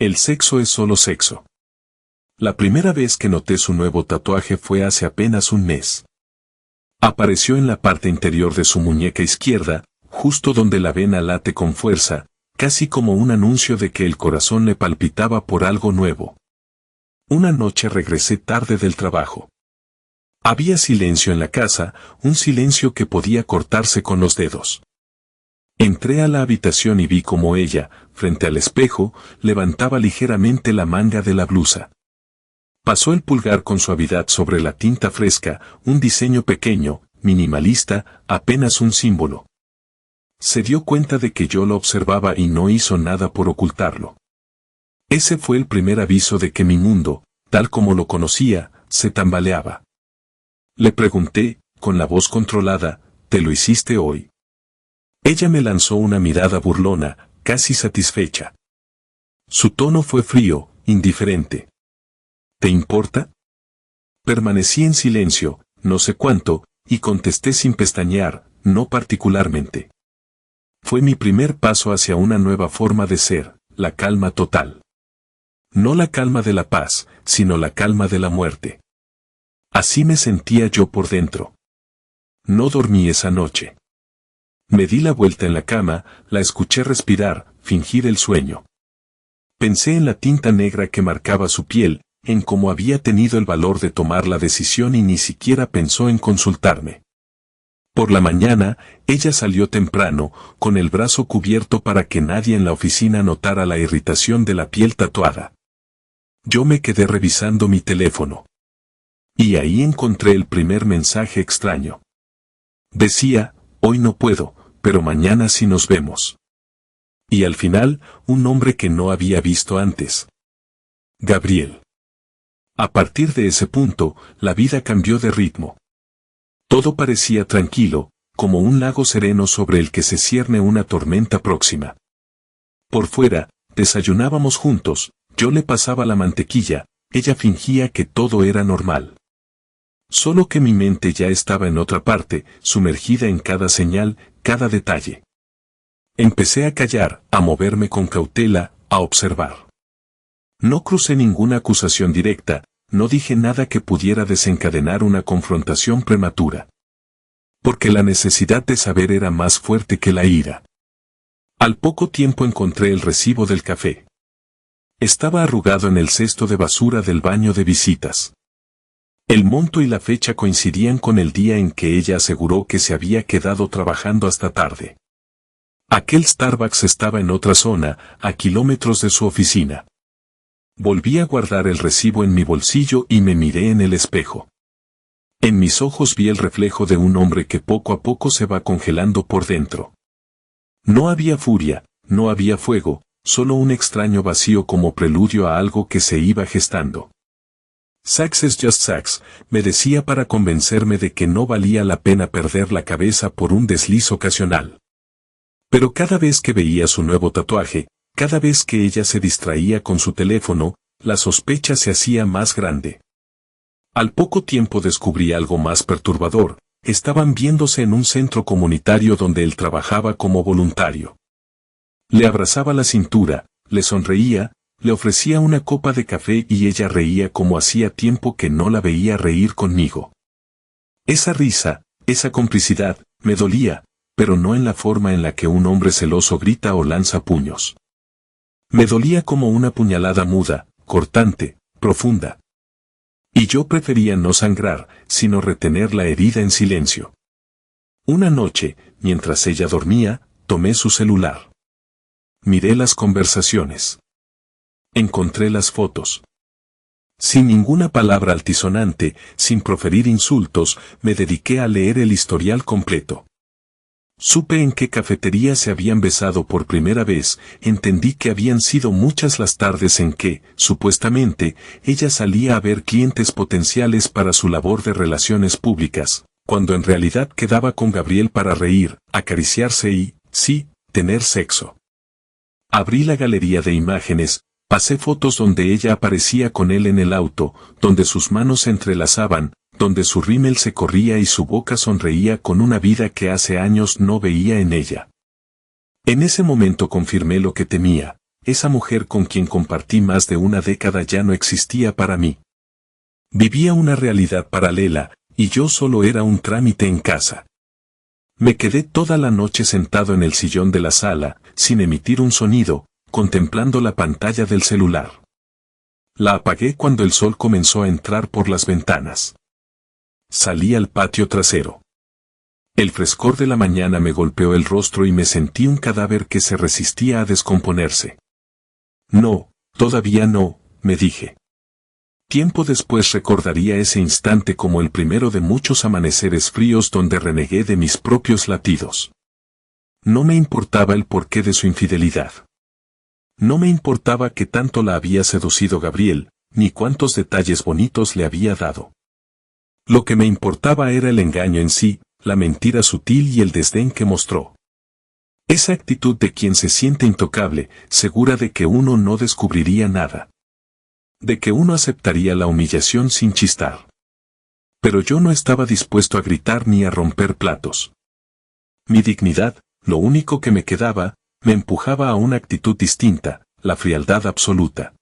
El sexo es solo sexo. La primera vez que noté su nuevo tatuaje fue hace apenas un mes. Apareció en la parte interior de su muñeca izquierda, justo donde la vena late con fuerza, casi como un anuncio de que el corazón le palpitaba por algo nuevo. Una noche regresé tarde del trabajo. Había silencio en la casa, un silencio que podía cortarse con los dedos. Entré a la habitación y vi cómo ella, frente al espejo, levantaba ligeramente la manga de la blusa. Pasó el pulgar con suavidad sobre la tinta fresca, un diseño pequeño, minimalista, apenas un símbolo. Se dio cuenta de que yo lo observaba y no hizo nada por ocultarlo. Ese fue el primer aviso de que mi mundo, tal como lo conocía, se tambaleaba. Le pregunté, con la voz controlada, ¿te lo hiciste hoy? Ella me lanzó una mirada burlona, casi satisfecha. Su tono fue frío, indiferente. ¿Te importa? Permanecí en silencio, no sé cuánto, y contesté sin pestañear, no particularmente. Fue mi primer paso hacia una nueva forma de ser, la calma total. No la calma de la paz, sino la calma de la muerte. Así me sentía yo por dentro. No dormí esa noche. Me di la vuelta en la cama, la escuché respirar, fingir el sueño. Pensé en la tinta negra que marcaba su piel, en cómo había tenido el valor de tomar la decisión y ni siquiera pensó en consultarme. Por la mañana, ella salió temprano, con el brazo cubierto para que nadie en la oficina notara la irritación de la piel tatuada. Yo me quedé revisando mi teléfono. Y ahí encontré el primer mensaje extraño. Decía, hoy no puedo, pero mañana sí nos vemos. Y al final, un nombre que no había visto antes. Gabriel. A partir de ese punto, la vida cambió de ritmo. Todo parecía tranquilo, como un lago sereno sobre el que se cierne una tormenta próxima. Por fuera, desayunábamos juntos, yo le pasaba la mantequilla, ella fingía que todo era normal. Solo que mi mente ya estaba en otra parte, sumergida en cada señal, cada detalle. Empecé a callar, a moverme con cautela, a observar. No crucé ninguna acusación directa, no dije nada que pudiera desencadenar una confrontación prematura. Porque la necesidad de saber era más fuerte que la ira. Al poco tiempo encontré el recibo del café. Estaba arrugado en el cesto de basura del baño de visitas. El monto y la fecha coincidían con el día en que ella aseguró que se había quedado trabajando hasta tarde. Aquel Starbucks estaba en otra zona, a kilómetros de su oficina. Volví a guardar el recibo en mi bolsillo y me miré en el espejo. En mis ojos vi el reflejo de un hombre que poco a poco se va congelando por dentro. No había furia, no había fuego, solo un extraño vacío como preludio a algo que se iba gestando. Sex is just sex, me decía para convencerme de que no valía la pena perder la cabeza por un desliz ocasional. Pero cada vez que veía su nuevo tatuaje, cada vez que ella se distraía con su teléfono, la sospecha se hacía más grande. Al poco tiempo descubrí algo más perturbador, estaban viéndose en un centro comunitario donde él trabajaba como voluntario. Le abrazaba la cintura, le sonreía, le ofrecía una copa de café y ella reía como hacía tiempo que no la veía reír conmigo. Esa risa, esa complicidad, me dolía, pero no en la forma en la que un hombre celoso grita o lanza puños. Me dolía como una puñalada muda, cortante, profunda. Y yo prefería no sangrar, sino retener la herida en silencio. Una noche, mientras ella dormía, tomé su celular. Miré las conversaciones. Encontré las fotos. Sin ninguna palabra altisonante, sin proferir insultos, me dediqué a leer el historial completo. Supe en qué cafetería se habían besado por primera vez, entendí que habían sido muchas las tardes en que, supuestamente, ella salía a ver clientes potenciales para su labor de relaciones públicas, cuando en realidad quedaba con Gabriel para reír, acariciarse y, sí, tener sexo. Abrí la galería de imágenes, pasé fotos donde ella aparecía con él en el auto, donde sus manos se entrelazaban, donde su rímel se corría y su boca sonreía con una vida que hace años no veía en ella. En ese momento confirmé lo que temía, esa mujer con quien compartí más de una década ya no existía para mí. Vivía una realidad paralela, y yo solo era un trámite en casa. Me quedé toda la noche sentado en el sillón de la sala, sin emitir un sonido, contemplando la pantalla del celular. La apagué cuando el sol comenzó a entrar por las ventanas. Salí al patio trasero. El frescor de la mañana me golpeó el rostro y me sentí un cadáver que se resistía a descomponerse. No, todavía no, me dije. Tiempo después recordaría ese instante como el primero de muchos amaneceres fríos donde renegué de mis propios latidos. No me importaba el porqué de su infidelidad. No me importaba que tanto la había seducido Gabriel, ni cuántos detalles bonitos le había dado. Lo que me importaba era el engaño en sí, la mentira sutil y el desdén que mostró. Esa actitud de quien se siente intocable, segura de que uno no descubriría nada. De que uno aceptaría la humillación sin chistar. Pero yo no estaba dispuesto a gritar ni a romper platos. Mi dignidad, lo único que me quedaba, me empujaba a una actitud distinta, la frialdad absoluta.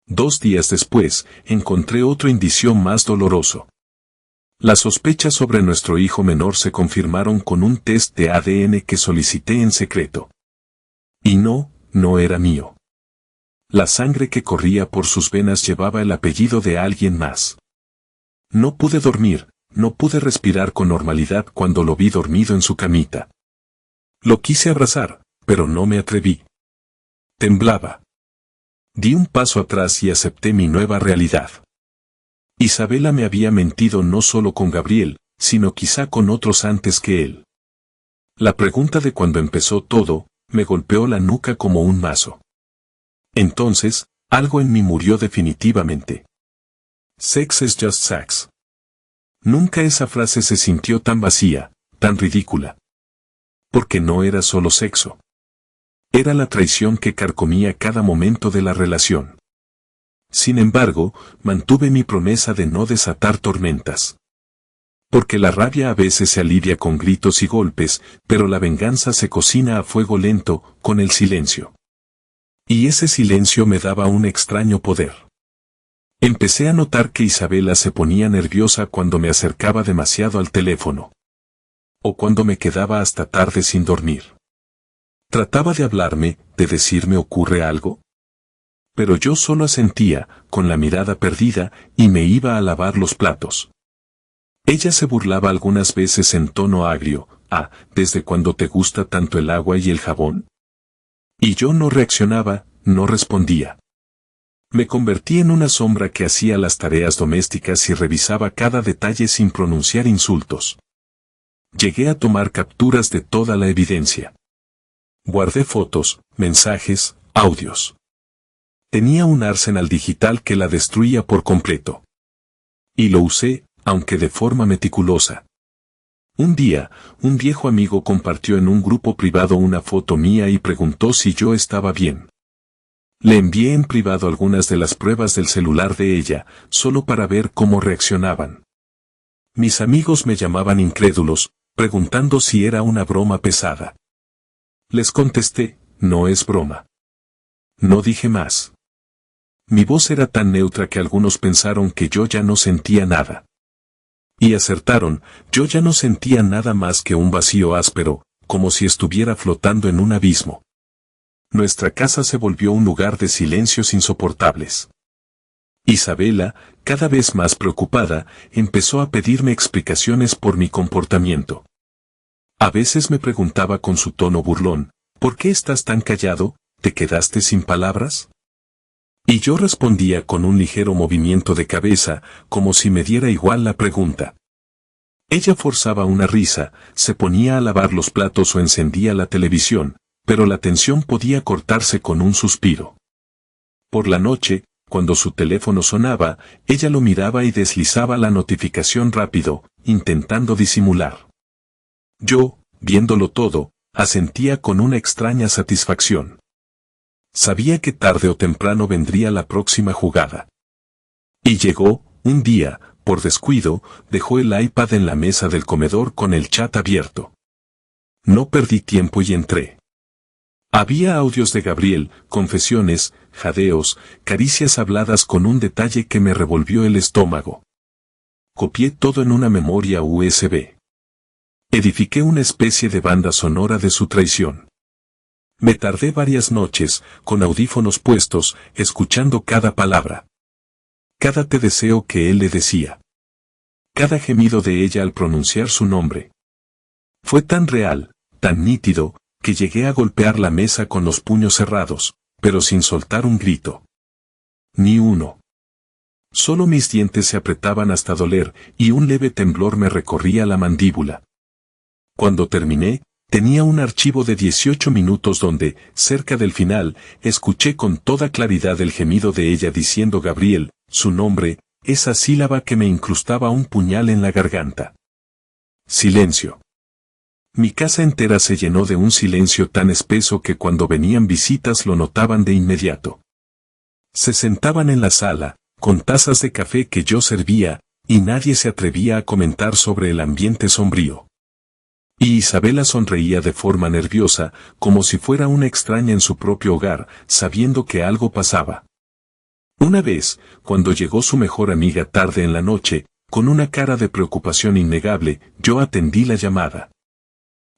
2 días después, encontré otro indicio más doloroso. Las sospechas sobre nuestro hijo menor se confirmaron con un test de ADN que solicité en secreto. Y no era mío. La sangre que corría por sus venas llevaba el apellido de alguien más. No pude dormir, no pude respirar con normalidad cuando lo vi dormido en su camita. Lo quise abrazar, pero no me atreví. Temblaba. Di un paso atrás y acepté mi nueva realidad. Isabela me había mentido no solo con Gabriel, sino quizá con otros antes que él. La pregunta de cuando empezó todo, me golpeó la nuca como un mazo. Entonces, algo en mí murió definitivamente. Sex is just sex. Nunca esa frase se sintió tan vacía, tan ridícula. Porque no era solo sexo. Era la traición que carcomía cada momento de la relación. Sin embargo, mantuve mi promesa de no desatar tormentas. Porque la rabia a veces se alivia con gritos y golpes, pero la venganza se cocina a fuego lento, con el silencio. Y ese silencio me daba un extraño poder. Empecé a notar que Isabela se ponía nerviosa cuando me acercaba demasiado al teléfono. O cuando me quedaba hasta tarde sin dormir. Trataba de hablarme, de decirme ¿ocurre algo? Pero yo solo asentía, con la mirada perdida, y me iba a lavar los platos. Ella se burlaba algunas veces en tono agrio, ¿desde cuándo te gusta tanto el agua y el jabón? Y yo no reaccionaba, no respondía. Me convertí en una sombra que hacía las tareas domésticas y revisaba cada detalle sin pronunciar insultos. Llegué a tomar capturas de toda la evidencia. Guardé fotos, mensajes, audios. Tenía un arsenal digital que la destruía por completo. Y lo usé, aunque de forma meticulosa. Un día, un viejo amigo compartió en un grupo privado una foto mía y preguntó si yo estaba bien. Le envié en privado algunas de las pruebas del celular de ella, solo para ver cómo reaccionaban. Mis amigos me llamaban incrédulos, preguntando si era una broma pesada. Les contesté, no es broma. No dije más. Mi voz era tan neutra que algunos pensaron que yo ya no sentía nada. Y acertaron, yo ya no sentía nada más que un vacío áspero, como si estuviera flotando en un abismo. Nuestra casa se volvió un lugar de silencios insoportables. Isabela, cada vez más preocupada, empezó a pedirme explicaciones por mi comportamiento. A veces me preguntaba con su tono burlón, ¿por qué estás tan callado? ¿Te quedaste sin palabras? Y yo respondía con un ligero movimiento de cabeza, como si me diera igual la pregunta. Ella forzaba una risa, se ponía a lavar los platos o encendía la televisión, pero la tensión podía cortarse con un suspiro. Por la noche, cuando su teléfono sonaba, ella lo miraba y deslizaba la notificación rápido, intentando disimular. Yo, viéndolo todo, asentía con una extraña satisfacción. Sabía que tarde o temprano vendría la próxima jugada. Y llegó, un día, por descuido, dejó el iPad en la mesa del comedor con el chat abierto. No perdí tiempo y entré. Había audios de Gabriel, confesiones, jadeos, caricias habladas con un detalle que me revolvió el estómago. Copié todo en una memoria USB. Edifiqué una especie de banda sonora de su traición. Me tardé varias noches, con audífonos puestos, escuchando cada palabra. Cada te deseo que él le decía. Cada gemido de ella al pronunciar su nombre. Fue tan real, tan nítido, que llegué a golpear la mesa con los puños cerrados, pero sin soltar un grito. Ni uno. Solo mis dientes se apretaban hasta doler, y un leve temblor me recorría la mandíbula. Cuando terminé, tenía un archivo de 18 minutos donde, cerca del final, escuché con toda claridad el gemido de ella diciendo Gabriel, su nombre, esa sílaba que me incrustaba un puñal en la garganta. Silencio. Mi casa entera se llenó de un silencio tan espeso que cuando venían visitas lo notaban de inmediato. Se sentaban en la sala, con tazas de café que yo servía, y nadie se atrevía a comentar sobre el ambiente sombrío. Y Isabela sonreía de forma nerviosa, como si fuera una extraña en su propio hogar, sabiendo que algo pasaba. Una vez, cuando llegó su mejor amiga tarde en la noche, con una cara de preocupación innegable, yo atendí la llamada.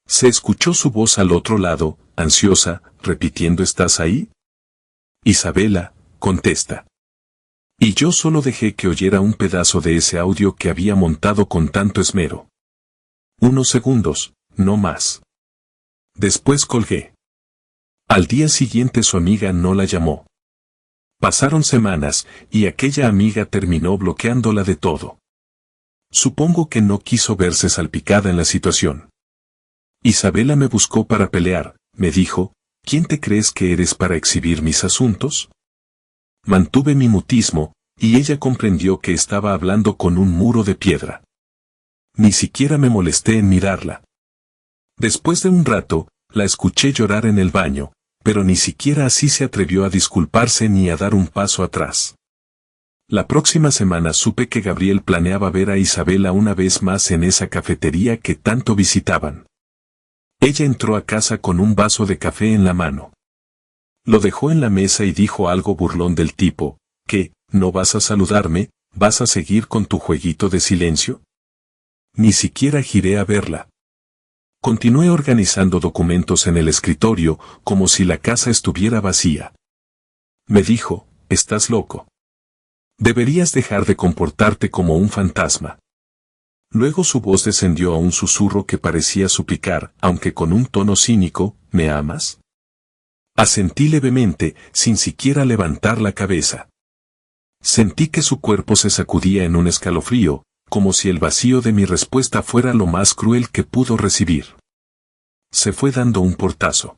Se escuchó su voz al otro lado, ansiosa, repitiendo ¿estás ahí? Isabela, contesta. Y yo solo dejé que oyera un pedazo de ese audio que había montado con tanto esmero. Unos segundos, no más. Después colgué. Al día siguiente su amiga no la llamó. Pasaron semanas, y aquella amiga terminó bloqueándola de todo. Supongo que no quiso verse salpicada en la situación. Isabela me buscó para pelear, me dijo, ¿quién te crees que eres para exhibir mis asuntos? Mantuve mi mutismo, y ella comprendió que estaba hablando con un muro de piedra. Ni siquiera me molesté en mirarla. Después de un rato, la escuché llorar en el baño, pero ni siquiera así se atrevió a disculparse ni a dar un paso atrás. La próxima semana supe que Gabriel planeaba ver a Isabela una vez más en esa cafetería que tanto visitaban. Ella entró a casa con un vaso de café en la mano. Lo dejó en la mesa y dijo algo burlón del tipo, ¿qué, no vas a saludarme, vas a seguir con tu jueguito de silencio? Ni siquiera giré a verla. Continué organizando documentos en el escritorio, como si la casa estuviera vacía. Me dijo, estás loco. Deberías dejar de comportarte como un fantasma. Luego su voz descendió a un susurro que parecía suplicar, aunque con un tono cínico, ¿me amas? Asentí levemente, sin siquiera levantar la cabeza. Sentí que su cuerpo se sacudía en un escalofrío, como si el vacío de mi respuesta fuera lo más cruel que pudo recibir. Se fue dando un portazo.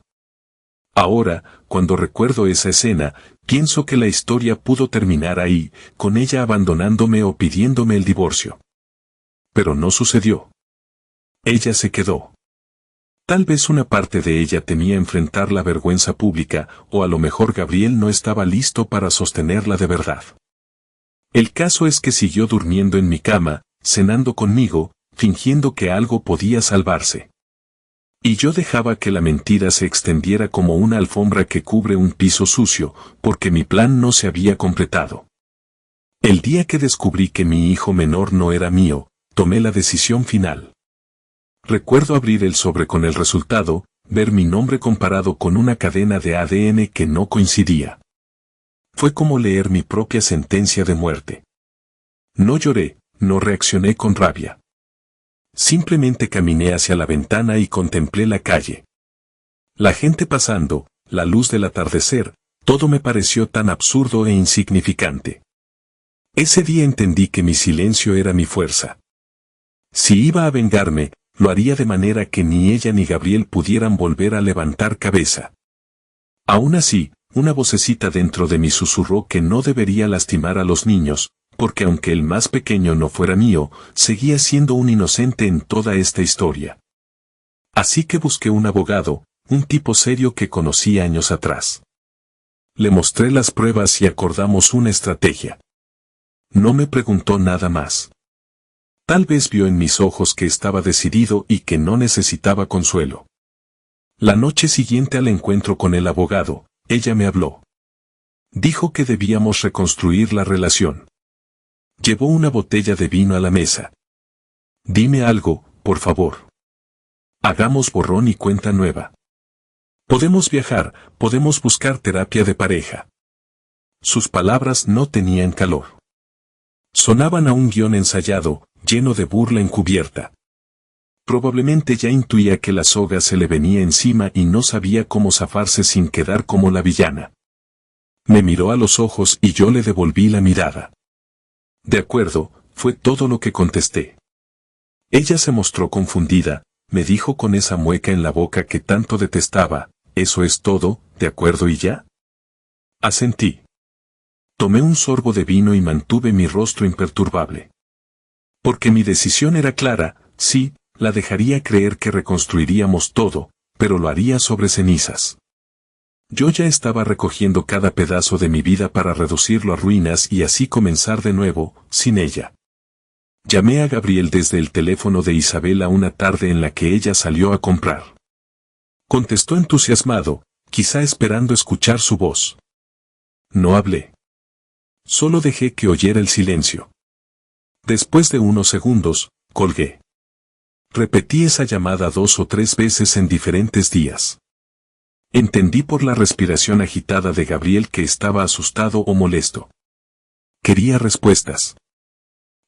Ahora, cuando recuerdo esa escena, pienso que la historia pudo terminar ahí, con ella abandonándome o pidiéndome el divorcio. Pero no sucedió. Ella se quedó. Tal vez una parte de ella temía enfrentar la vergüenza pública, o a lo mejor Gabriel no estaba listo para sostenerla de verdad. El caso es que siguió durmiendo en mi cama, cenando conmigo, fingiendo que algo podía salvarse. Y yo dejaba que la mentira se extendiera como una alfombra que cubre un piso sucio, porque mi plan no se había completado. El día que descubrí que mi hijo menor no era mío, tomé la decisión final. Recuerdo abrir el sobre con el resultado, ver mi nombre comparado con una cadena de ADN que no coincidía. Fue como leer mi propia sentencia de muerte. No lloré, no reaccioné con rabia. Simplemente caminé hacia la ventana y contemplé la calle. La gente pasando, la luz del atardecer, todo me pareció tan absurdo e insignificante. Ese día entendí que mi silencio era mi fuerza. Si iba a vengarme, lo haría de manera que ni ella ni Gabriel pudieran volver a levantar cabeza. Aún así, una vocecita dentro de mí susurró que no debería lastimar a los niños, porque aunque el más pequeño no fuera mío, seguía siendo un inocente en toda esta historia. Así que busqué un abogado, un tipo serio que conocí años atrás. Le mostré las pruebas y acordamos una estrategia. No me preguntó nada más. Tal vez vio en mis ojos que estaba decidido y que no necesitaba consuelo. La noche siguiente al encuentro con el abogado, ella me habló. Dijo que debíamos reconstruir la relación. Llevó una botella de vino a la mesa. Dime algo, por favor. Hagamos borrón y cuenta nueva. Podemos viajar, podemos buscar terapia de pareja. Sus palabras no tenían calor. Sonaban a un guión ensayado, lleno de burla encubierta. Probablemente ya intuía que la soga se le venía encima y no sabía cómo zafarse sin quedar como la villana. Me miró a los ojos y yo le devolví la mirada. De acuerdo, fue todo lo que contesté. Ella se mostró confundida, me dijo con esa mueca en la boca que tanto detestaba, ¿eso es todo, de acuerdo y ya? Asentí. Tomé un sorbo de vino y mantuve mi rostro imperturbable. Porque mi decisión era clara, sí, la dejaría creer que reconstruiríamos todo, pero lo haría sobre cenizas. Yo ya estaba recogiendo cada pedazo de mi vida para reducirlo a ruinas y así comenzar de nuevo, sin ella. Llamé a Gabriel desde el teléfono de Isabela una tarde en la que ella salió a comprar. Contestó entusiasmado, quizá esperando escuchar su voz. No hablé. Solo dejé que oyera el silencio. Después de unos segundos, colgué. Repetí esa llamada 2 o 3 veces en diferentes días. Entendí por la respiración agitada de Gabriel que estaba asustado o molesto. Quería respuestas.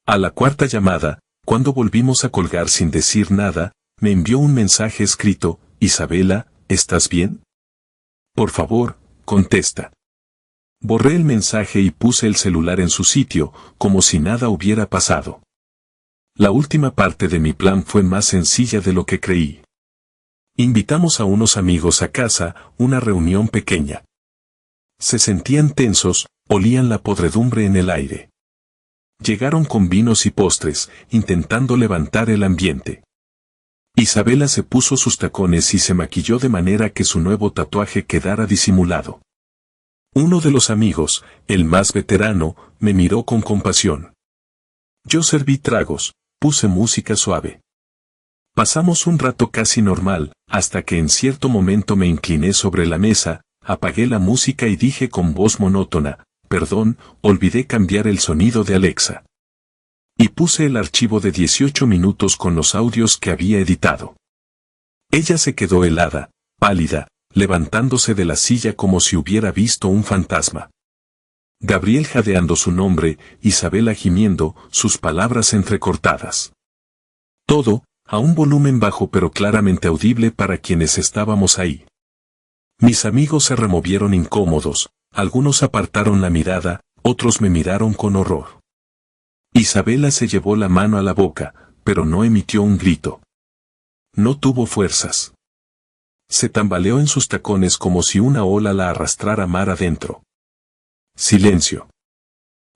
A la cuarta llamada, cuando volvimos a colgar sin decir nada, me envió un mensaje escrito, Isabela, ¿estás bien? Por favor, contesta. Borré el mensaje y puse el celular en su sitio, como si nada hubiera pasado. La última parte de mi plan fue más sencilla de lo que creí. Invitamos a unos amigos a casa, una reunión pequeña. Se sentían tensos, olían la podredumbre en el aire. Llegaron con vinos y postres, intentando levantar el ambiente. Isabela se puso sus tacones y se maquilló de manera que su nuevo tatuaje quedara disimulado. Uno de los amigos, el más veterano, me miró con compasión. Yo serví tragos, puse música suave. Pasamos un rato casi normal, hasta que en cierto momento me incliné sobre la mesa, apagué la música y dije con voz monótona, perdón, olvidé cambiar el sonido de Alexa. Y puse el archivo de 18 minutos con los audios que había editado. Ella se quedó helada, pálida, levantándose de la silla como si hubiera visto un fantasma. Gabriel jadeando su nombre, Isabela gimiendo, sus palabras entrecortadas. Todo, a un volumen bajo pero claramente audible para quienes estábamos ahí. Mis amigos se removieron incómodos, algunos apartaron la mirada, otros me miraron con horror. Isabela se llevó la mano a la boca, pero no emitió un grito. No tuvo fuerzas. Se tambaleó en sus tacones como si una ola la arrastrara mar adentro. Silencio.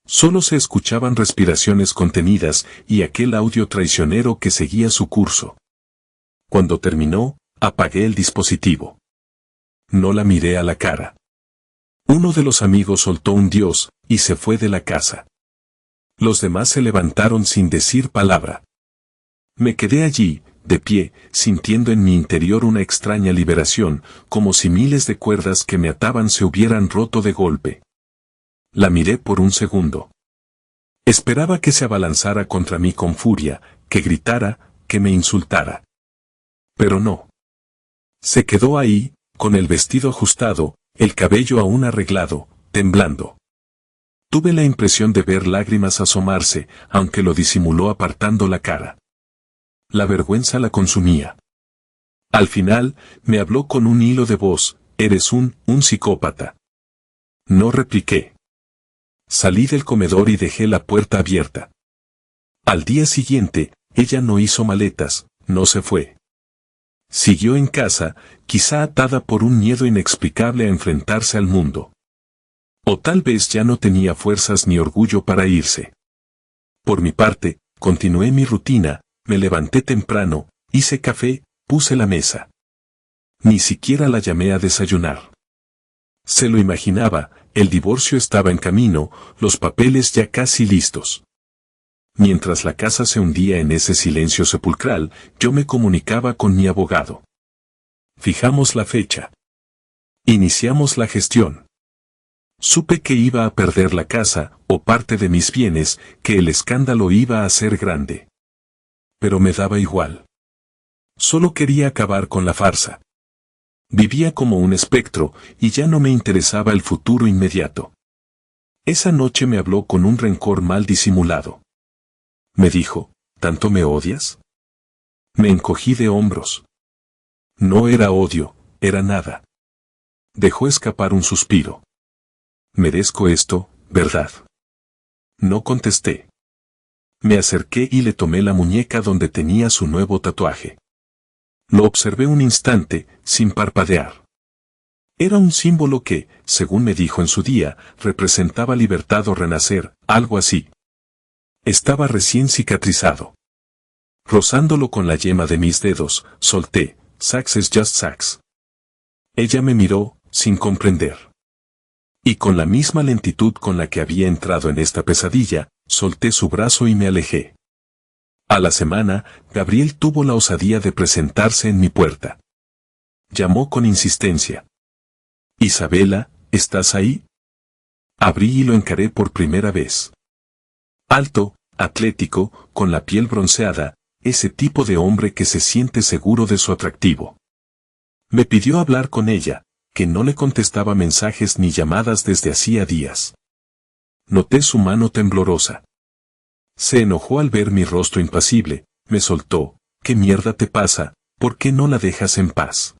Solo se escuchaban respiraciones contenidas y aquel audio traicionero que seguía su curso. Cuando terminó, apagué el dispositivo. No la miré a la cara. Uno de los amigos soltó un Dios y se fue de la casa. Los demás se levantaron sin decir palabra. Me quedé allí, de pie, sintiendo en mi interior una extraña liberación, como si miles de cuerdas que me ataban se hubieran roto de golpe. La miré por un segundo. Esperaba que se abalanzara contra mí con furia, que gritara, que me insultara. Pero no. Se quedó ahí, con el vestido ajustado, el cabello aún arreglado, temblando. Tuve la impresión de ver lágrimas asomarse, aunque lo disimuló apartando la cara. La vergüenza la consumía. Al final, me habló con un hilo de voz, eres un psicópata. No repliqué. Salí del comedor y dejé la puerta abierta. Al día siguiente, ella no hizo maletas, no se fue. Siguió en casa, quizá atada por un miedo inexplicable a enfrentarse al mundo. O tal vez ya no tenía fuerzas ni orgullo para irse. Por mi parte, continué mi rutina, me levanté temprano, hice café, puse la mesa. Ni siquiera la llamé a desayunar. Se lo imaginaba, el divorcio estaba en camino, los papeles ya casi listos. Mientras la casa se hundía en ese silencio sepulcral, yo me comunicaba con mi abogado. Fijamos la fecha. Iniciamos la gestión. Supe que iba a perder la casa, o parte de mis bienes, que el escándalo iba a ser grande. Pero me daba igual. Solo quería acabar con la farsa. Vivía como un espectro, y ya no me interesaba el futuro inmediato. Esa noche me habló con un rencor mal disimulado. Me dijo, ¿tanto me odias? Me encogí de hombros. No era odio, era nada. Dejó escapar un suspiro. Merezco esto, ¿verdad? No contesté. Me acerqué y le tomé la muñeca donde tenía su nuevo tatuaje. Lo observé un instante, sin parpadear. Era un símbolo que, según me dijo en su día, representaba libertad o renacer, algo así. Estaba recién cicatrizado. Rozándolo con la yema de mis dedos, solté, "Sax is just sax". Ella me miró, sin comprender. Y con la misma lentitud con la que había entrado en esta pesadilla, solté su brazo y me alejé. A la semana, Gabriel tuvo la osadía de presentarse en mi puerta. Llamó con insistencia. «Isabela, ¿estás ahí?» Abrí y lo encaré por primera vez. Alto, atlético, con la piel bronceada, ese tipo de hombre que se siente seguro de su atractivo. Me pidió hablar con ella, que no le contestaba mensajes ni llamadas desde hacía días. Noté su mano temblorosa. Se enojó al ver mi rostro impasible, me soltó, «¿Qué mierda te pasa? ¿Por qué no la dejas en paz?»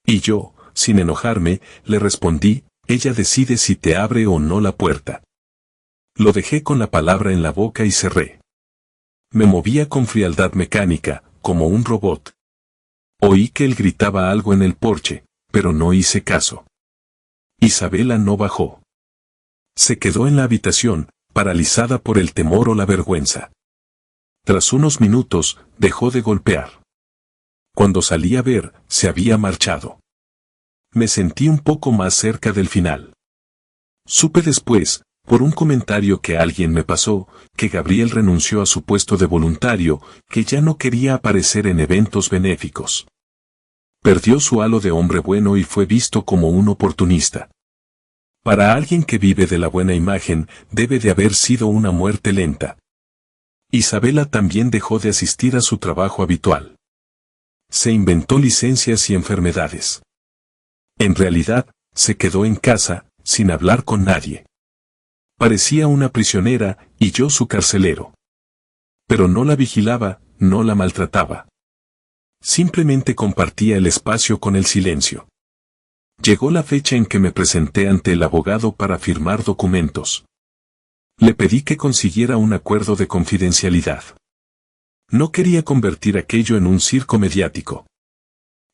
Y yo, sin enojarme, le respondí, «Ella decide si te abre o no la puerta». Lo dejé con la palabra en la boca y cerré. Me movía con frialdad mecánica, como un robot. Oí que él gritaba algo en el porche, pero no hice caso. Isabela no bajó. Se quedó en la habitación, paralizada por el temor o la vergüenza. Tras unos minutos, dejó de golpear. Cuando salí a ver, se había marchado. Me sentí un poco más cerca del final. Supe después, por un comentario que alguien me pasó, que Gabriel renunció a su puesto de voluntario, que ya no quería aparecer en eventos benéficos. Perdió su halo de hombre bueno y fue visto como un oportunista. Para alguien que vive de la buena imagen, debe de haber sido una muerte lenta. Isabela también dejó de asistir a su trabajo habitual. Se inventó licencias y enfermedades. En realidad, se quedó en casa, sin hablar con nadie. Parecía una prisionera, y yo su carcelero. Pero no la vigilaba, no la maltrataba. Simplemente compartía el espacio con el silencio. Llegó la fecha en que me presenté ante el abogado para firmar documentos. Le pedí que consiguiera un acuerdo de confidencialidad. No quería convertir aquello en un circo mediático.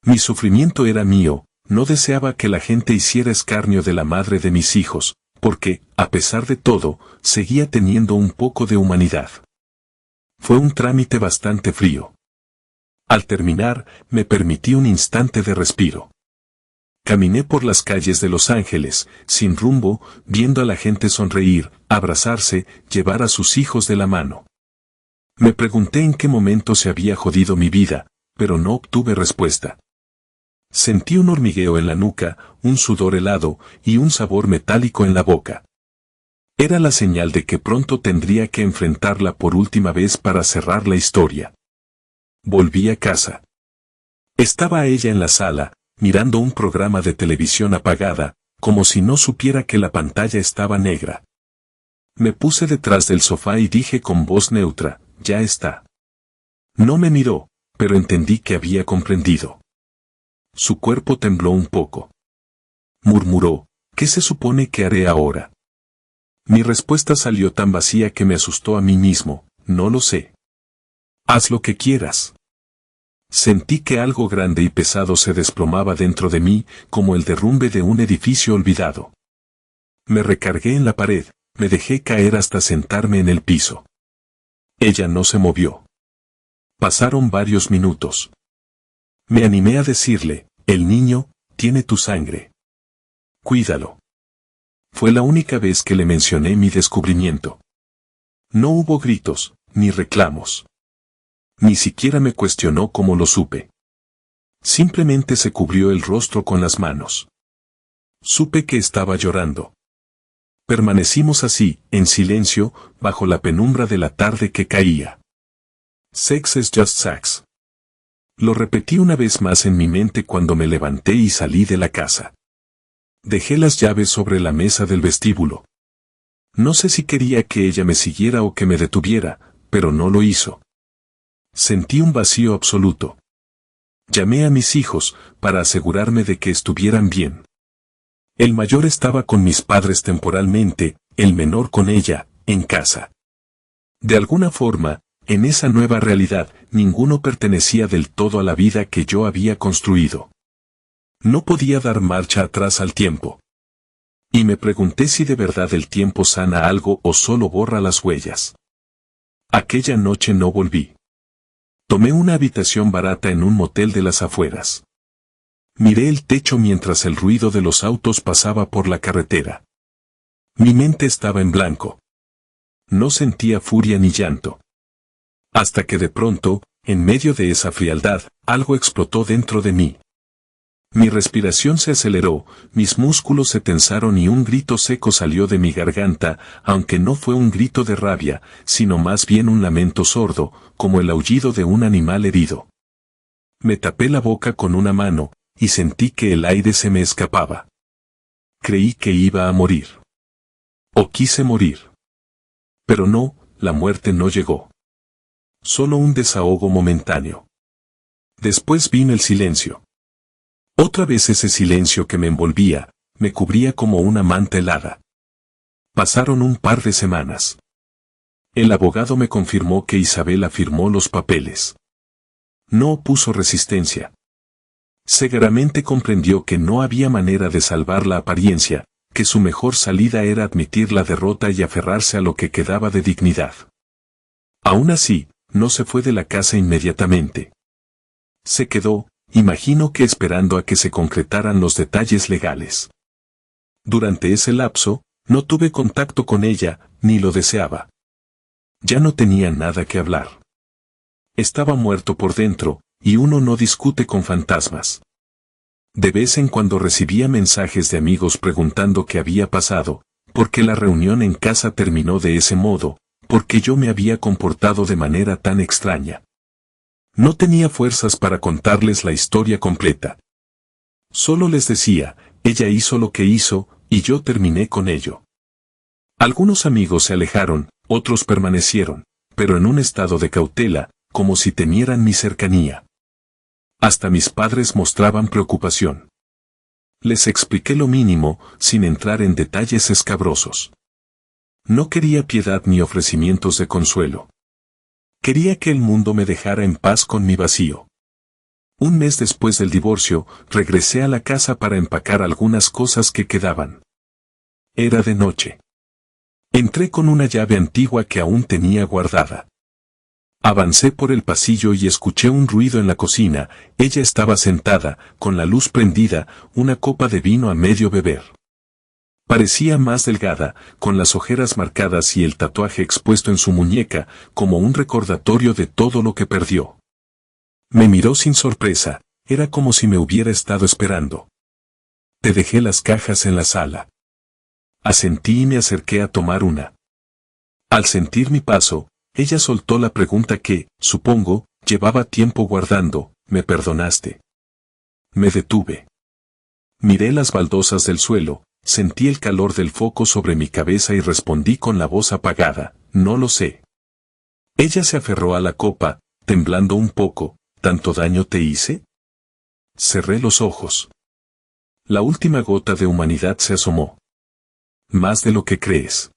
Mi sufrimiento era mío, no deseaba que la gente hiciera escarnio de la madre de mis hijos, porque, a pesar de todo, seguía teniendo un poco de humanidad. Fue un trámite bastante frío. Al terminar, me permití un instante de respiro. Caminé por las calles de Los Ángeles, sin rumbo, viendo a la gente sonreír, abrazarse, llevar a sus hijos de la mano. Me pregunté en qué momento se había jodido mi vida, pero no obtuve respuesta. Sentí un hormigueo en la nuca, un sudor helado y un sabor metálico en la boca. Era la señal de que pronto tendría que enfrentarla por última vez para cerrar la historia. Volví a casa. Estaba ella en la sala, mirando un programa de televisión apagada, como si no supiera que la pantalla estaba negra. Me puse detrás del sofá y dije con voz neutra, «Ya está». No me miró, pero entendí que había comprendido. Su cuerpo tembló un poco. Murmuró, «¿Qué se supone que haré ahora?» Mi respuesta salió tan vacía que me asustó a mí mismo, «No lo sé». «Haz lo que quieras». Sentí que algo grande y pesado se desplomaba dentro de mí, como el derrumbe de un edificio olvidado. Me recargué en la pared, me dejé caer hasta sentarme en el piso. Ella no se movió. Pasaron varios minutos. Me animé a decirle, «El niño, tiene tu sangre. Cuídalo». Fue la única vez que le mencioné mi descubrimiento. No hubo gritos, ni reclamos. Ni siquiera me cuestionó cómo lo supe. Simplemente se cubrió el rostro con las manos. Supe que estaba llorando. Permanecimos así, en silencio, bajo la penumbra de la tarde que caía. Sex is just sex. Lo repetí una vez más en mi mente cuando me levanté y salí de la casa. Dejé las llaves sobre la mesa del vestíbulo. No sé si quería que ella me siguiera o que me detuviera, pero no lo hizo. Sentí un vacío absoluto. Llamé a mis hijos, para asegurarme de que estuvieran bien. El mayor estaba con mis padres temporalmente, el menor con ella, en casa. De alguna forma, en esa nueva realidad, ninguno pertenecía del todo a la vida que yo había construido. No podía dar marcha atrás al tiempo. Y me pregunté si de verdad el tiempo sana algo o solo borra las huellas. Aquella noche no volví. Tomé una habitación barata en un motel de las afueras. Miré el techo mientras el ruido de los autos pasaba por la carretera. Mi mente estaba en blanco. No sentía furia ni llanto. Hasta que de pronto, en medio de esa frialdad, algo explotó dentro de mí. Mi respiración se aceleró, mis músculos se tensaron y un grito seco salió de mi garganta, aunque no fue un grito de rabia, sino más bien un lamento sordo, como el aullido de un animal herido. Me tapé la boca con una mano, y sentí que el aire se me escapaba. Creí que iba a morir. O quise morir. Pero no, la muerte no llegó. Solo un desahogo momentáneo. Después vino el silencio. Otra vez ese silencio que me envolvía, me cubría como una manta helada. Pasaron un par de semanas. El abogado me confirmó que Isabela firmó los papeles. No opuso resistencia. Seguramente comprendió que no había manera de salvar la apariencia, que su mejor salida era admitir la derrota y aferrarse a lo que quedaba de dignidad. Aún así, no se fue de la casa inmediatamente. Se quedó, imagino que esperando a que se concretaran los detalles legales. Durante ese lapso, no tuve contacto con ella, ni lo deseaba. Ya no tenía nada que hablar. Estaba muerto por dentro, y uno no discute con fantasmas. De vez en cuando recibía mensajes de amigos preguntando qué había pasado, por qué la reunión en casa terminó de ese modo, por qué yo me había comportado de manera tan extraña. No tenía fuerzas para contarles la historia completa. Solo les decía, ella hizo lo que hizo, y yo terminé con ello. Algunos amigos se alejaron, otros permanecieron, pero en un estado de cautela, como si temieran mi cercanía. Hasta mis padres mostraban preocupación. Les expliqué lo mínimo, sin entrar en detalles escabrosos. No quería piedad ni ofrecimientos de consuelo. Quería que el mundo me dejara en paz con mi vacío. Un mes después del divorcio, regresé a la casa para empacar algunas cosas que quedaban. Era de noche. Entré con una llave antigua que aún tenía guardada. Avancé por el pasillo y escuché un ruido en la cocina. Ella estaba sentada, con la luz prendida, una copa de vino a medio beber. Parecía más delgada, con las ojeras marcadas y el tatuaje expuesto en su muñeca, como un recordatorio de todo lo que perdió. Me miró sin sorpresa, era como si me hubiera estado esperando. Te dejé las cajas en la sala. Asentí y me acerqué a tomar una. Al sentir mi paso, ella soltó la pregunta que, supongo, llevaba tiempo guardando, ¿me perdonaste? Me detuve. Miré las baldosas del suelo, sentí el calor del foco sobre mi cabeza y respondí con la voz apagada, no lo sé. Ella se aferró a la copa, temblando un poco, ¿tanto daño te hice? Cerré los ojos. La última gota de humanidad se asomó. Más de lo que crees.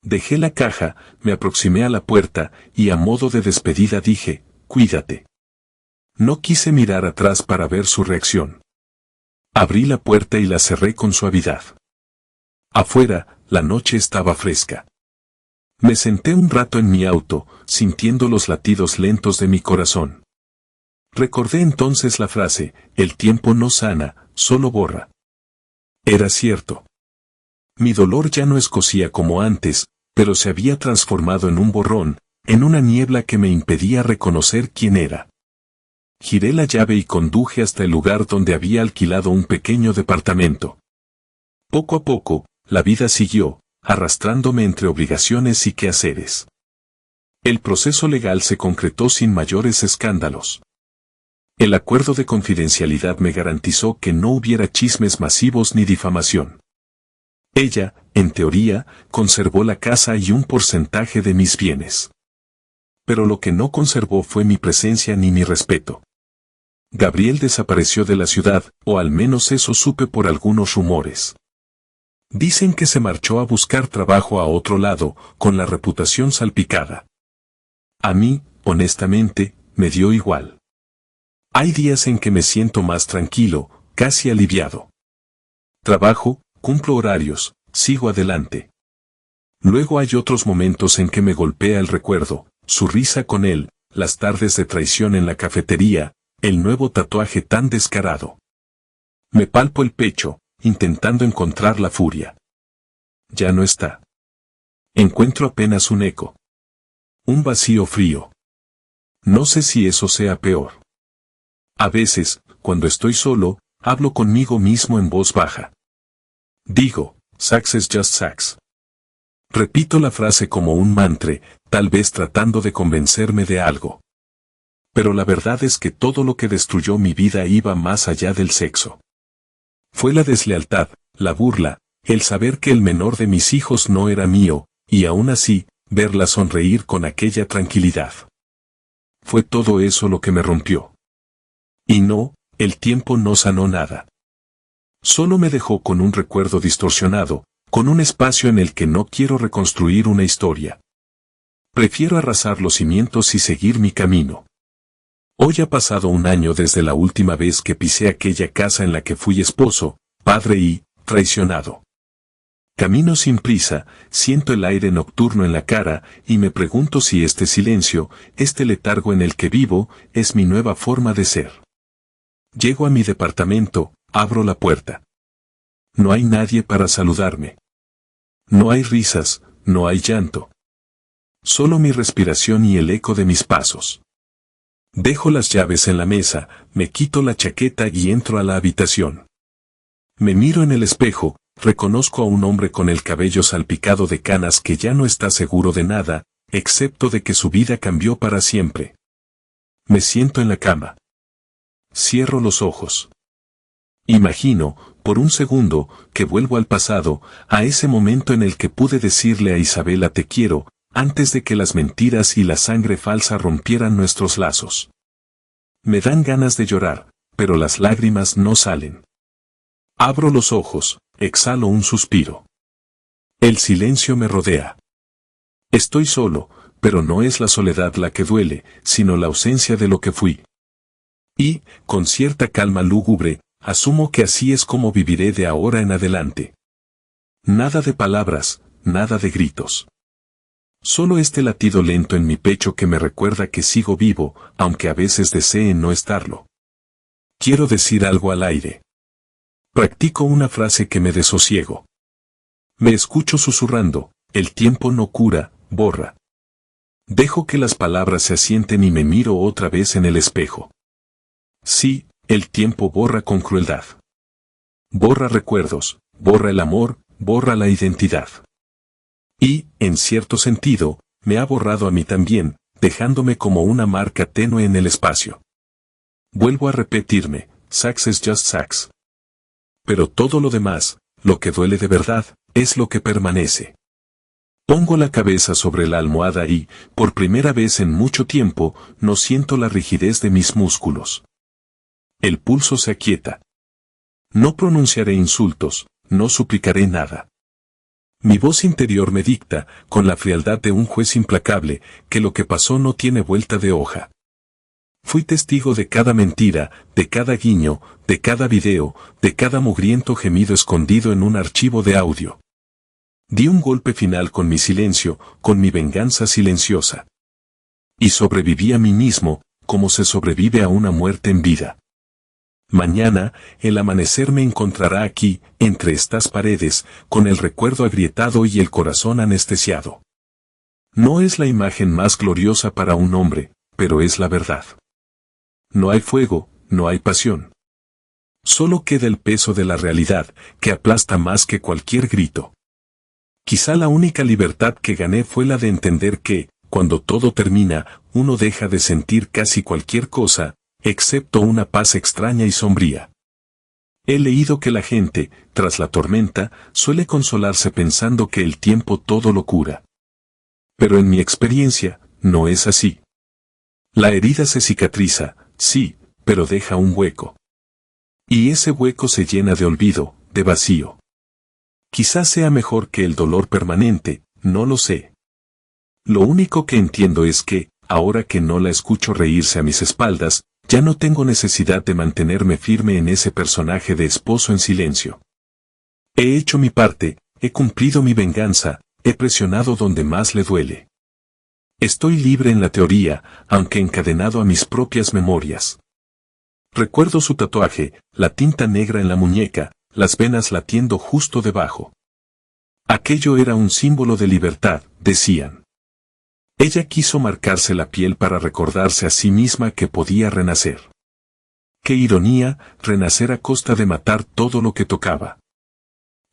Dejé la caja, me aproximé a la puerta, y a modo de despedida dije, cuídate. No quise mirar atrás para ver su reacción. Abrí la puerta y la cerré con suavidad. Afuera, la noche estaba fresca. Me senté un rato en mi auto, sintiendo los latidos lentos de mi corazón. Recordé entonces la frase, el tiempo no sana, solo borra. Era cierto. Mi dolor ya no escocía como antes, pero se había transformado en un borrón, en una niebla que me impedía reconocer quién era. giré la llave y conduje hasta el lugar donde había alquilado un pequeño departamento. Poco a poco, la vida siguió, arrastrándome entre obligaciones y quehaceres. El proceso legal se concretó sin mayores escándalos. El acuerdo de confidencialidad me garantizó que no hubiera chismes masivos ni difamación. Ella, en teoría, conservó la casa y un porcentaje de mis bienes. Pero lo que no conservó fue mi presencia ni mi respeto. Gabriel desapareció de la ciudad, o al menos eso supe por algunos rumores. Dicen que se marchó a buscar trabajo a otro lado, con la reputación salpicada. A mí, honestamente, me dio igual. Hay días en que me siento más tranquilo, casi aliviado. Trabajo, cumplo horarios, sigo adelante. Luego hay otros momentos en que me golpea el recuerdo, su risa con él, las tardes de traición en la cafetería, el nuevo tatuaje tan descarado. Me palpo el pecho, intentando encontrar la furia. Ya no está. Encuentro apenas un eco. Un vacío frío. No sé si eso sea peor. A veces, cuando estoy solo, hablo conmigo mismo en voz baja. Digo, Sax is just Sax. Repito la frase como un mantra, tal vez tratando de convencerme de algo. Pero la verdad es que todo lo que destruyó mi vida iba más allá del sexo. Fue la deslealtad, la burla, el saber que el menor de mis hijos no era mío, y aún así, verla sonreír con aquella tranquilidad. Fue todo eso lo que me rompió. Y no, el tiempo no sanó nada. Solo me dejó con un recuerdo distorsionado, con un espacio en el que no quiero reconstruir una historia. Prefiero arrasar los cimientos y seguir mi camino. Hoy ha pasado un año desde la última vez que pisé aquella casa en la que fui esposo, padre y traicionado. Camino sin prisa, siento el aire nocturno en la cara y me pregunto si este silencio, este letargo en el que vivo, es mi nueva forma de ser. Llego a mi departamento, abro la puerta. No hay nadie para saludarme. No hay risas, no hay llanto. Solo mi respiración y el eco de mis pasos. Dejo las llaves en la mesa, me quito la chaqueta y entro a la habitación. Me miro en el espejo, reconozco a un hombre con el cabello salpicado de canas que ya no está seguro de nada, excepto de que su vida cambió para siempre. Me siento en la cama. Cierro los ojos. Imagino, por un segundo, que vuelvo al pasado, a ese momento en el que pude decirle a Isabela te quiero, antes de que las mentiras y la sangre falsa rompieran nuestros lazos. Me dan ganas de llorar, pero las lágrimas no salen. Abro los ojos, exhalo un suspiro. El silencio me rodea. Estoy solo, pero no es la soledad la que duele, sino la ausencia de lo que fui. Y, con cierta calma lúgubre, asumo que así es como viviré de ahora en adelante. Nada de palabras, nada de gritos. Solo este latido lento en mi pecho que me recuerda que sigo vivo, aunque a veces desee no estarlo. Quiero decir algo al aire. Practico una frase que me desosiego. Me escucho susurrando, el tiempo no cura, borra. Dejo que las palabras se asienten y me miro otra vez en el espejo. Sí, el tiempo borra con crueldad. Borra recuerdos, borra el amor, borra la identidad. Y, en cierto sentido, me ha borrado a mí también, dejándome como una marca tenue en el espacio. Vuelvo a repetirme, Sax is just Sax. Pero todo lo demás, lo que duele de verdad, es lo que permanece. Pongo la cabeza sobre la almohada y, por primera vez en mucho tiempo, no siento la rigidez de mis músculos. El pulso se aquieta. No pronunciaré insultos, no suplicaré nada. Mi voz interior me dicta, con la frialdad de un juez implacable, que lo que pasó no tiene vuelta de hoja. Fui testigo de cada mentira, de cada guiño, de cada video, de cada mugriento gemido escondido en un archivo de audio. Di un golpe final con mi silencio, con mi venganza silenciosa. Y sobreviví a mí mismo, como se sobrevive a una muerte en vida. Mañana, el amanecer me encontrará aquí, entre estas paredes, con el recuerdo agrietado y el corazón anestesiado. No es la imagen más gloriosa para un hombre, pero es la verdad. no hay fuego, no hay pasión. Solo queda el peso de la realidad, que aplasta más que cualquier grito. Quizá la única libertad que gané fue la de entender que, cuando todo termina, uno deja de sentir casi cualquier cosa, excepto una paz extraña y sombría. He leído que la gente, tras la tormenta, suele consolarse pensando que el tiempo todo lo cura. Pero en mi experiencia, no es así. La herida se cicatriza, sí, pero deja un hueco. Y ese hueco se llena de olvido, de vacío. Quizás sea mejor que el dolor permanente, no lo sé. Lo único que entiendo es que, ahora que no la escucho reírse a mis espaldas, ya no tengo necesidad de mantenerme firme en ese personaje de esposo en silencio. He hecho mi parte, he cumplido mi venganza, he presionado donde más le duele. Estoy libre en la teoría, aunque encadenado a mis propias memorias. Recuerdo su tatuaje, la tinta negra en la muñeca, las venas latiendo justo debajo. Aquello era un símbolo de libertad, decían. Ella quiso marcarse la piel para recordarse a sí misma que podía renacer. Qué ironía, renacer a costa de matar todo lo que tocaba.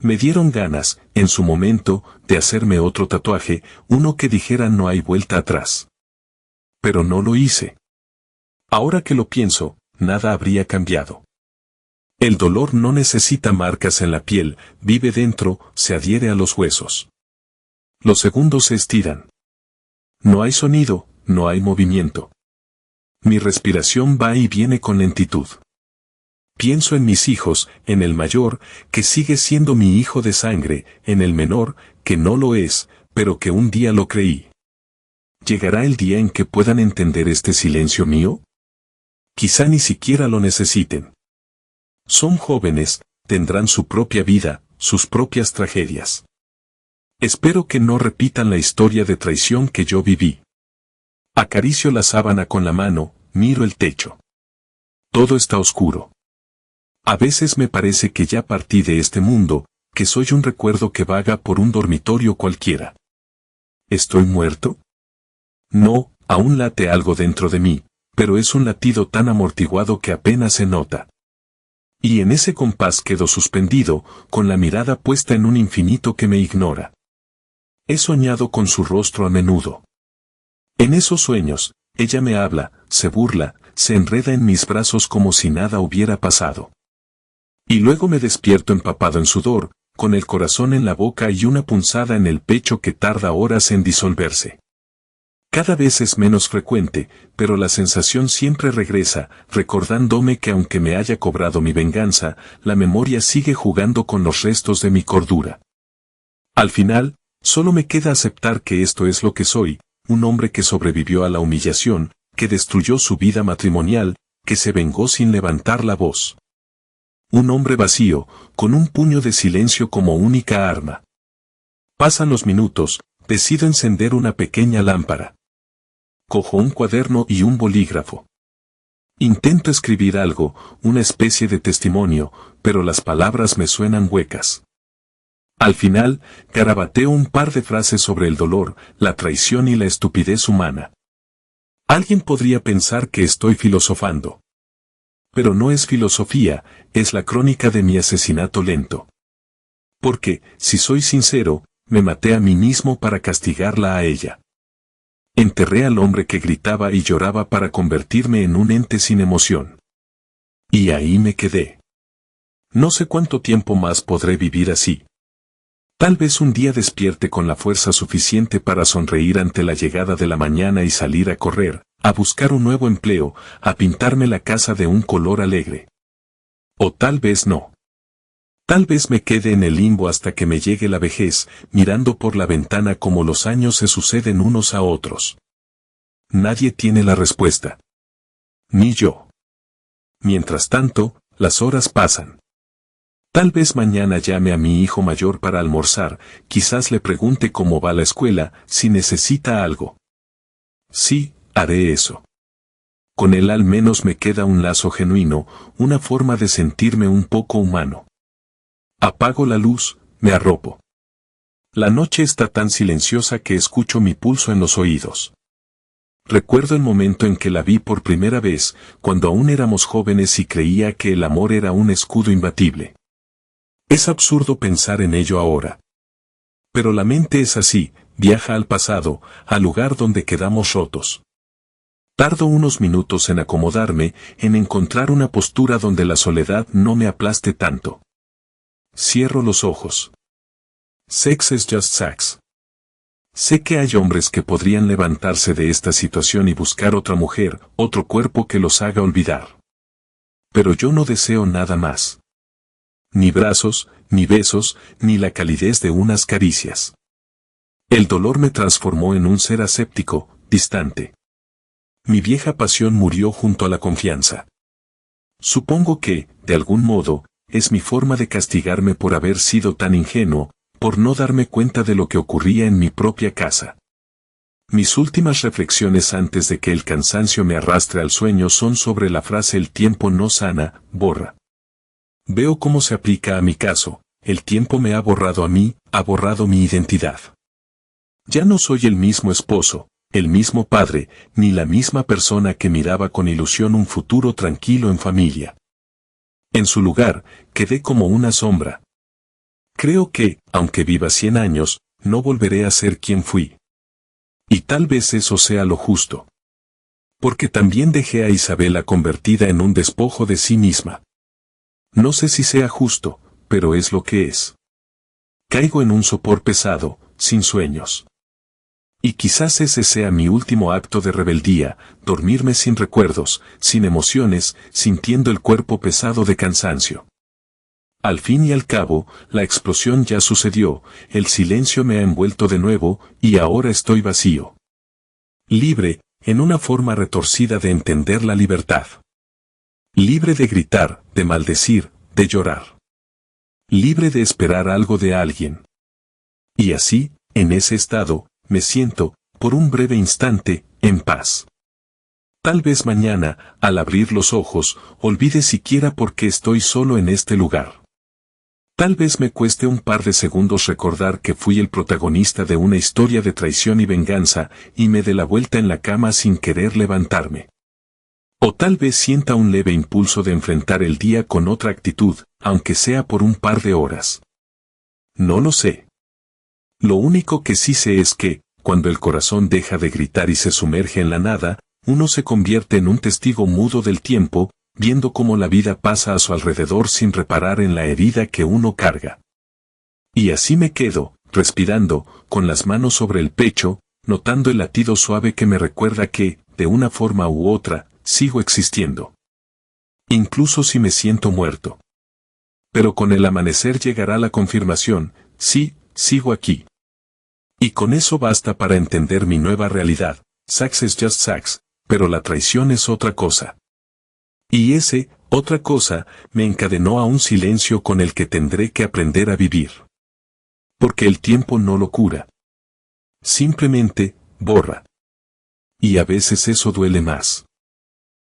Me dieron ganas, en su momento, de hacerme otro tatuaje, uno que dijera no hay vuelta atrás. Pero no lo hice. Ahora que lo pienso, nada habría cambiado. El dolor no necesita marcas en la piel, vive dentro, se adhiere a los huesos. Los segundos se estiran. No hay sonido, no hay movimiento. Mi respiración va y viene con lentitud. Pienso en mis hijos, en el mayor, que sigue siendo mi hijo de sangre, en el menor, que no lo es, pero que un día lo creí. ¿Llegará el día en que puedan entender este silencio mío? Quizá ni siquiera lo necesiten. Son jóvenes, tendrán su propia vida, sus propias tragedias. Espero que no repitan la historia de traición que yo viví. Acaricio la sábana con la mano, miro el techo. Todo está oscuro. A veces me parece que ya partí de este mundo, que soy un recuerdo que vaga por un dormitorio cualquiera. ¿Estoy muerto? No, aún late algo dentro de mí, pero es un latido tan amortiguado que apenas se nota. Y en ese compás quedo suspendido, con la mirada puesta en un infinito que me ignora. He soñado con su rostro a menudo. En esos sueños, ella me habla, se burla, se enreda en mis brazos como si nada hubiera pasado. Y luego me despierto empapado en sudor, con el corazón en la boca y una punzada en el pecho que tarda horas en disolverse. Cada vez es menos frecuente, pero la sensación siempre regresa, recordándome que aunque me haya cobrado mi venganza, la memoria sigue jugando con los restos de mi cordura. Al final, solo me queda aceptar que esto es lo que soy, un hombre que sobrevivió a la humillación, que destruyó su vida matrimonial, que se vengó sin levantar la voz. Un hombre vacío, con un puño de silencio como única arma. Pasan los minutos, decido encender una pequeña lámpara. Cojo un cuaderno y un bolígrafo. Intento escribir algo, una especie de testimonio, pero las palabras me suenan huecas. Al final, garabateo un par de frases sobre el dolor, la traición y la estupidez humana. Alguien podría pensar que estoy filosofando. Pero no es filosofía, es la crónica de mi asesinato lento. Porque, si soy sincero, me maté a mí mismo para castigarla a ella. Enterré al hombre que gritaba y lloraba para convertirme en un ente sin emoción. Y ahí me quedé. No sé cuánto tiempo más podré vivir así. Tal vez un día despierte con la fuerza suficiente para sonreír ante la llegada de la mañana y salir a correr, a buscar un nuevo empleo, a pintarme la casa de un color alegre. O tal vez no. Tal vez me quede en el limbo hasta que me llegue la vejez, mirando por la ventana como los años se suceden unos a otros. Nadie tiene la respuesta. Ni yo. Mientras tanto, las horas pasan. Tal vez mañana llame a mi hijo mayor para almorzar, quizás le pregunte cómo va la escuela, si necesita algo. Sí, haré eso. Con él al menos me queda un lazo genuino, una forma de sentirme un poco humano. Apago la luz, me arropo. La noche está tan silenciosa que escucho mi pulso en los oídos. Recuerdo el momento en que la vi por primera vez, cuando aún éramos jóvenes y creía que el amor era un escudo imbatible. Es absurdo pensar en ello ahora. Pero la mente es así, viaja al pasado, al lugar donde quedamos rotos. Tardo unos minutos en acomodarme, en encontrar una postura donde la soledad no me aplaste tanto. Cierro los ojos. Sex is just sex. Sé que hay hombres que podrían levantarse de esta situación y buscar otra mujer, otro cuerpo que los haga olvidar. Pero yo no deseo nada más. Ni brazos, ni besos, ni la calidez de unas caricias. El dolor me transformó en un ser aséptico, distante. Mi vieja pasión murió junto a la confianza. Supongo que, de algún modo, es mi forma de castigarme por haber sido tan ingenuo, por no darme cuenta de lo que ocurría en mi propia casa. Mis últimas reflexiones antes de que el cansancio me arrastre al sueño son sobre la frase "el tiempo no sana, borra". Veo cómo se aplica a mi caso, el tiempo me ha borrado a mí, ha borrado mi identidad. Ya no soy el mismo esposo, el mismo padre, ni la misma persona que miraba con ilusión un futuro tranquilo en familia. En su lugar, quedé como una sombra. Creo que, aunque viva 100 años, no volveré a ser quien fui. Y tal vez eso sea lo justo. Porque también dejé a Isabela convertida en un despojo de sí misma. No sé si sea justo, pero es lo que es. Caigo en un sopor pesado, sin sueños. Y quizás ese sea mi último acto de rebeldía, dormirme sin recuerdos, sin emociones, sintiendo el cuerpo pesado de cansancio. Al fin y al cabo, la explosión ya sucedió, el silencio me ha envuelto de nuevo, y ahora estoy vacío. Libre, en una forma retorcida de entender la libertad. Libre de gritar, de maldecir, de llorar. Libre de esperar algo de alguien. Y así, en ese estado, me siento, por un breve instante, en paz. Tal vez mañana, al abrir los ojos, olvide siquiera por qué estoy solo en este lugar. Tal vez me cueste un par de segundos recordar que fui el protagonista de una historia de traición y venganza, y me dé la vuelta en la cama sin querer levantarme. O tal vez sienta un leve impulso de enfrentar el día con otra actitud, aunque sea por un par de horas. No lo sé. Lo único que sí sé es que, cuando el corazón deja de gritar y se sumerge en la nada, uno se convierte en un testigo mudo del tiempo, viendo cómo la vida pasa a su alrededor sin reparar en la herida que uno carga. Y así me quedo, respirando, con las manos sobre el pecho, notando el latido suave que me recuerda que, de una forma u otra, sigo existiendo. Incluso si me siento muerto. Pero con el amanecer llegará la confirmación, sí, sigo aquí. Y con eso basta para entender mi nueva realidad. Sax is just sax, pero la traición es otra cosa. Y ese, otra cosa, me encadenó a un silencio con el que tendré que aprender a vivir. Porque el tiempo no lo cura. Simplemente, borra. Y a veces eso duele más.